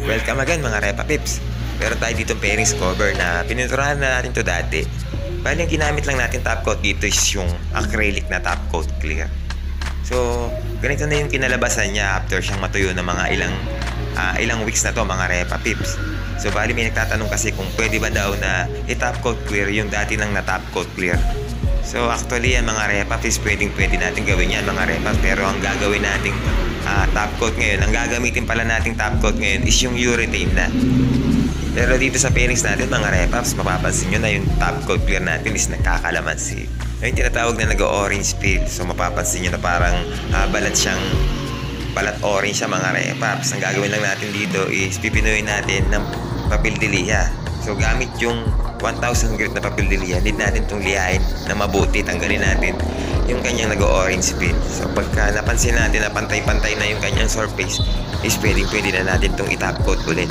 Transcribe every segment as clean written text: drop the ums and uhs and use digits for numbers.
Welcome again mga Repa Pips. Meron tayo ditong pairings cover na pininturahan na natin to dati. Bali ang ginamit lang natin top coat dito is yung acrylic na top coat clear. So ganito na yung kinalabasan niya after siyang matuyo ng mga ilang weeks na to mga Repa Pips. So bali may nagtatanong kasi kung pwede ba daw na i-top coat clear yung dati nang na-top coat clear. So actually yan mga Repa Pips, pwede natin gawin yan mga Repa. Pero ang gagawin nating top coat ngayon, ang gagamitin pala nating top coat ngayon is yung urethane na. Pero dito sa pairings natin mga Repaps, mapapansin nyo na yung top coat clear natin is nagkakalamansi. Yung tinatawag na nag-orange peel. So mapapansin nyo na parang balat orange siya mga Repaps. Ang gagawin lang natin dito is pipinuin natin ng papel de liha. So gamit yung 1,000 grit na papel de liha, need natin itong lihain na mabuti. Tanggalin natin yung kanyang nag-orange peel. So pagka napansin natin na pantay-pantay na yung kanyang surface, is pwede na natin itong i-top coat ulit.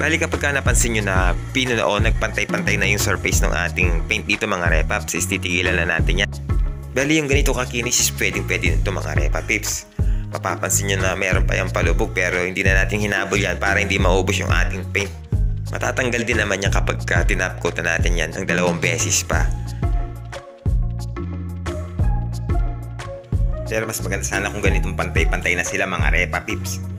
Bali kapag napansin nyo na nagpantay-pantay na yung surface ng ating paint dito mga Repaps, is titigilan na natin yan. Bali yung ganito kakinis is pwede nito mga Repapips. Mapapansin nyo na meron pa yung palubog pero hindi na natin hinabol yan para hindi maubos yung ating paint. Matatanggal din naman yan kapag tinap coat na natin yan ng 2 beses pa. Pero mas maganda sana kung ganitong pantay-pantay na sila mga Repapips.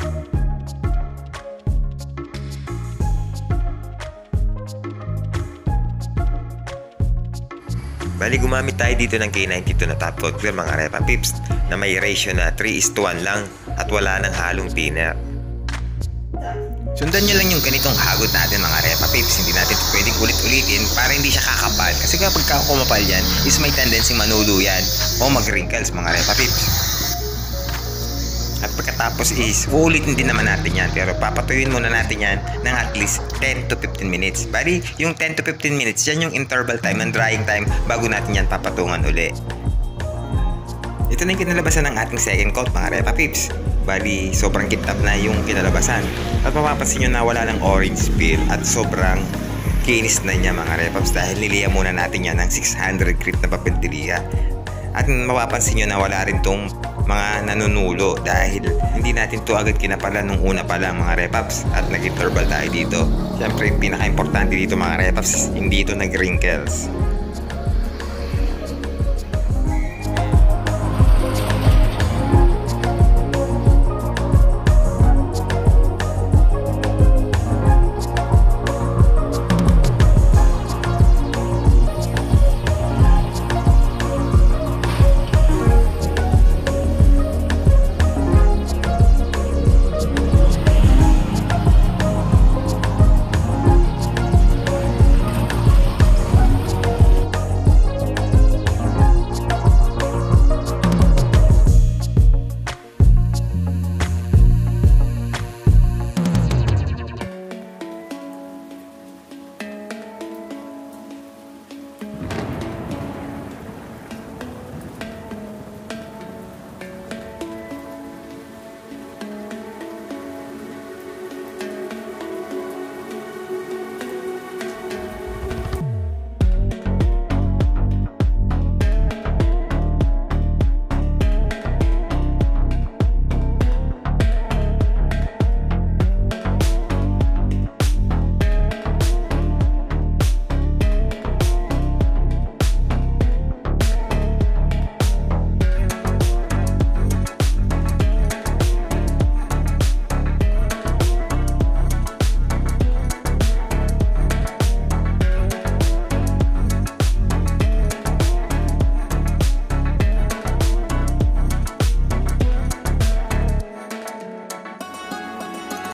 Bali gumamit tayo dito ng K92 na top coat clear mga Repa Pips na may ratio na 3:1 lang at wala nang halong thinner. Sundan nyo lang yung ganitong hagod natin mga Repa Pips. Hindi natin pwedeng ulit-ulitin para hindi siya kakapal. Kasi kapag kumapal yan is may tendency manulo yan o mag-wrinkles mga Repa Pips. At pagkatapos is uulitin din naman natin yan, pero papatuyuin muna natin yan ng at least 10 to 15 minutes. Bali yung 10 to 15 minutes yan yung interval time ng drying time bago natin yan papatungan uli. Ito na yung kinalabasan ng ating second coat mga Repa Pips. Bali sobrang kitap na yung kinalabasan at mapapansin nyo na wala ng orange peel at sobrang kinis na niya mga Repaps dahil niliya muna natin yan ng 600 grit na papel de liha. At mapapansin nyo na wala rin tong mga nanunulo dahil hindi natin to agad kinapalan nung una pa lang mga Repaps at nag-interval tayo dito. Siyempre yung pinaka-importante dito mga Repaps, hindi ito nag-wrinkles.